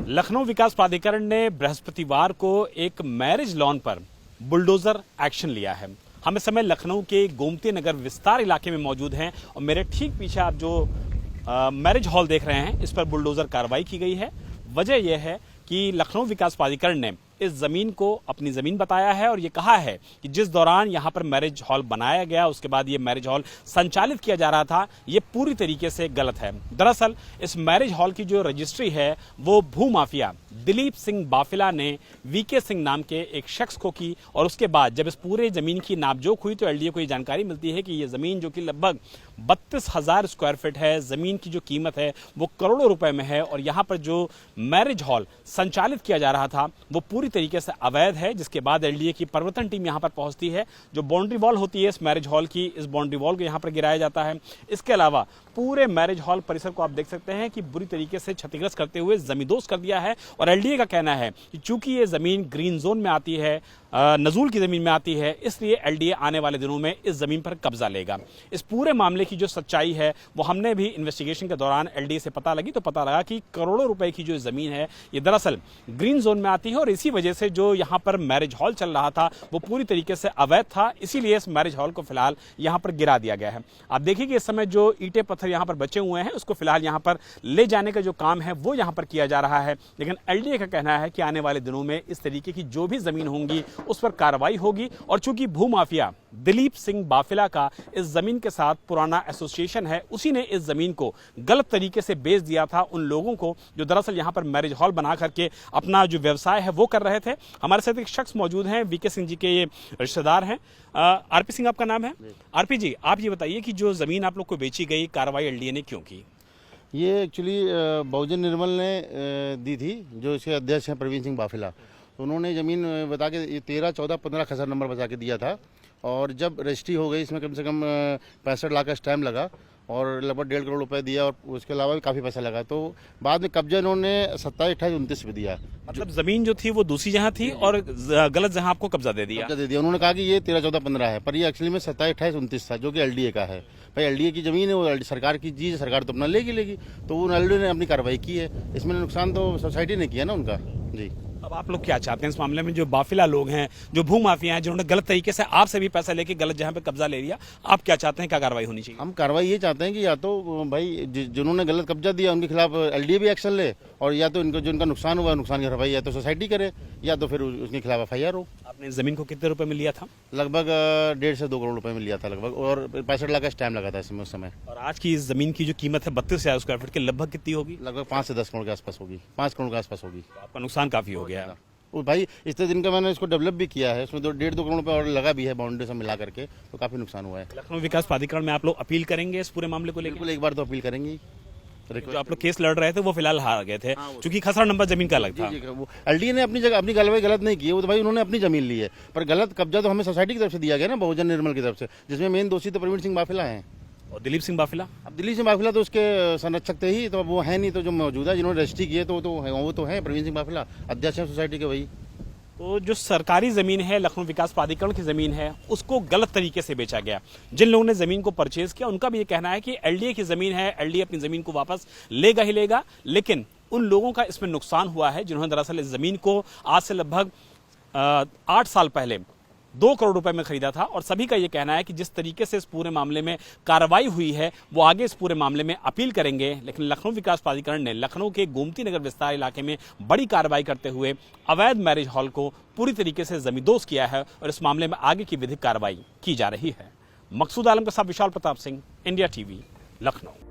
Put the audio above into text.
लखनऊ विकास प्राधिकरण ने बृहस्पतिवार को एक मैरिज लॉन पर बुलडोजर एक्शन लिया है। हम इस समय लखनऊ के गोमती नगर विस्तार इलाके में मौजूद हैं और मेरे ठीक पीछे आप जो मैरिज हॉल देख रहे हैं, इस पर बुलडोजर कार्रवाई की गई है। वजह यह है कि लखनऊ विकास प्राधिकरण ने इस जमीन को अपनी जमीन बताया है और ये कहा है कि जिस दौरान यहाँ पर मैरिज हॉल बनाया गया, उसके बाद ये मैरिज हॉल संचालित किया जा रहा था, ये पूरी तरीके से गलत है। दरअसल इस मैरिज हॉल की जो रजिस्ट्री है वो भूमाफिया दिलीप सिंह बाफिला ने वीके सिंह नाम के एक शख्स को की और उसके बाद जब इस पूरे जमीन की नापजोख हुई तो एलडीए को ये जानकारी मिलती है कि ये जमीन जो कि लगभग 32,000 स्क्वायर फीट है, जमीन की जो कीमत है वो करोड़ों रुपए में है और यहाँ पर जो मैरिज हॉल संचालित किया जा रहा था वो पूरी तरीके से अवैध है। जिसके बाद एलडीए की परिवर्तन टीम यहां पर पहुंचती है। जो बाउंड्री वॉल होती है इस मैरिज हॉल की, इस बाउंड्री वॉल को यहां पर गिराया जाता है। इसके अलावा पूरे मैरिज हॉल परिसर को आप देख सकते हैं कि बुरी तरीके से क्षतिग्रस्त करते हुए जमींदोज कर दिया है और एलडीए का कहना है कि चूंकि ये जमीन ग्रीन जोन में आती है, नजूल की जमीन में आती है, इसलिए एलडीए आने वाले दिनों में इस जमीन पर कब्जा लेगा। इस पूरे मामले की जो सच्चाई है वो हमने भी इन्वेस्टिगेशन के दौरान एलडीए से पता लगा कि करोड़ों रुपए की जो जमीन है ये दरअसल ग्रीन जोन में आती है और इसी वजह से जो यहाँ पर मैरिज हॉल चल रहा था वो पूरी तरीके से अवैध था। इसीलिए इस मैरिज हॉल को फिलहाल यहाँ पर गिरा दिया गया है। आप देखिए कि इस समय जो ईंटें पत्थर यहाँ पर बचे हुए हैं उसको फिलहाल यहाँ पर ले जाने का जो काम है वो यहाँ पर किया जा रहा है। लेकिन एलडीए का कहना है कि आने वाले दिनों में इस तरीके की जो भी जमीन होंगी उस पर कार्रवाई होगी और चूंकि भूमाफिया दिलीप सिंह बाफिला का इस जमीन के साथ पुराना एसोसिएशन है, उसी ने इस जमीन को गलत तरीके से बेच दिया था उन लोगों को जो दरअसल यहाँ पर मैरिज हॉल बना करके अपना जो व्यवसाय है वो कर रहे थे। हमारे साथ एक शख्स मौजूद हैं, वीके सिंह जी के ये रिश्तेदार हैं। आरपी सिंह आपका नाम है। आरपी जी, आप ये बताइए कि जो जमीन आप लोग को बेची गई, कार्रवाई एलडीए ने क्यों की? ये एक्चुअली बहुजन निर्मल ने दी थी, जो इसके अध्यक्ष हैं प्रवीण सिंह बाफिला। तो उन्होंने ज़मीन बता के 13, 14, 15 खसर नंबर बता के दिया था और जब रजिस्ट्री हो गई इसमें कम से कम 65 लाख का स्टैम्प लगा और लगभग 1.5 करोड़ रुपए दिया और उसके अलावा भी काफ़ी पैसा लगा। तो बाद में कब्जा इन्होंने 27, 28, 29 पे दिया। मतलब जमीन जो थी वो दूसरी जगह थी और गलत जगह आपको कब्जा दे दिया। उन्होंने कहा कि ये 13, 14, 15 है, पर ये एक्चुअली में 27, 28, 29 था, जो कि एलडीए का है। भाई एलडीए की जमीन है, वो सरकार की चीज़ है, सरकार तो अपना लेगी। तो वो एलडीए ने अपनी कार्रवाई की है। इसमें नुकसान तो सोसाइटी ने किया ना उनका। जी, अब आप लोग क्या चाहते हैं इस मामले में? जो बाफिला लोग हैं, जो भूमाफिया हैं, जिन्होंने गलत तरीके से आपसे भी पैसा लेके गलत जगह पे कब्जा ले लिया, आप क्या चाहते हैं, क्या कार्रवाई होनी चाहिए? हम कार्रवाई ये चाहते हैं कि या तो भाई जिन्होंने गलत कब्जा दिया उनके खिलाफ एलडीए भी एक्शन ले और या तो इनको जो इनका नुकसान हुआ नुकसान की भरपाई या तो सोसाइटी करे या तो फिर उसके खिलाफ एफआईआर हो। आपने जमीन को कितने रुपए में लिया था? लगभग 1.5 से 2 करोड़ रुपए में लिया था लगभग, और 65 लाख का स्टैम्प लगा था इसमें उस समय। और आज की इस जमीन की जो कीमत है 32,000 स्क्वायर फीट की, लगभग कितनी होगी? लगभग 5 से 10 करोड़ के आसपास होगी, 5 करोड़ के आसपास होगी। आपका नुकसान काफी हो गया है। वो भाई इतने दिन का मैंने इसको डेवलप भी किया है, इसमें 1.5-2 करोड़ रुपए और लगा भी है बाउंड्री से मिला करके, तो काफी नुकसान हुआ है। लखनऊ विकास प्राधिकरण में आप लोग अपील करेंगे इस पूरे मामले को लेकर? बिल्कुल, एक बार तो अपील करेंगे। जो आप लोग केस लड़ रहे थे वो फिलहाल हार गए थे क्योंकि खसरा नंबर जमीन का अलग था। वो एलडीए ने अपनी जगह अपनी कार्रवाई गलत नहीं की है, वो तो भाई उन्होंने अपनी जमीन ली है, पर गलत कब्जा तो हमें सोसाइटी की तरफ से दिया गया ना, बहुजन निर्मल की तरफ से, जिसमें मेन दोषी तो प्रवीण सिंह बाफिला हैं और दिलीप सिंह बाफिला। अब दिलीप सिंह बाफिला तो उसके संरक्षक थे ही, तो वो है नहीं, तो जो मौजूदा जिन्होंने रजिस्ट्री की है तो वो तो है प्रवीण सिंह बाफिला, अध्यक्ष है सोसाइटी के। वही तो जो सरकारी जमीन है, लखनऊ विकास प्राधिकरण की जमीन है, उसको गलत तरीके से बेचा गया। जिन लोगों ने जमीन को परचेज किया उनका भी ये कहना है कि एलडीए की जमीन है, एलडीए अपनी जमीन को वापस लेगा ही लेगा, लेकिन उन लोगों का इसमें नुकसान हुआ है जिन्होंने दरअसल इस जमीन को आज से लगभग 8 साल पहले 2 करोड़ रुपए में खरीदा था। और सभी का यह कहना है कि जिस तरीके से इस पूरे मामले में कार्रवाई हुई है वो आगे इस पूरे मामले में अपील करेंगे। लेकिन लखनऊ विकास प्राधिकरण ने लखनऊ के गोमती नगर विस्तार इलाके में बड़ी कार्रवाई करते हुए अवैध मैरिज हॉल को पूरी तरीके से जमींदोज किया है और इस मामले में आगे की विधिक कार्रवाई की जा रही है। मकसूद आलम के साथ विशाल प्रताप सिंह, इंडिया टीवी, लखनऊ।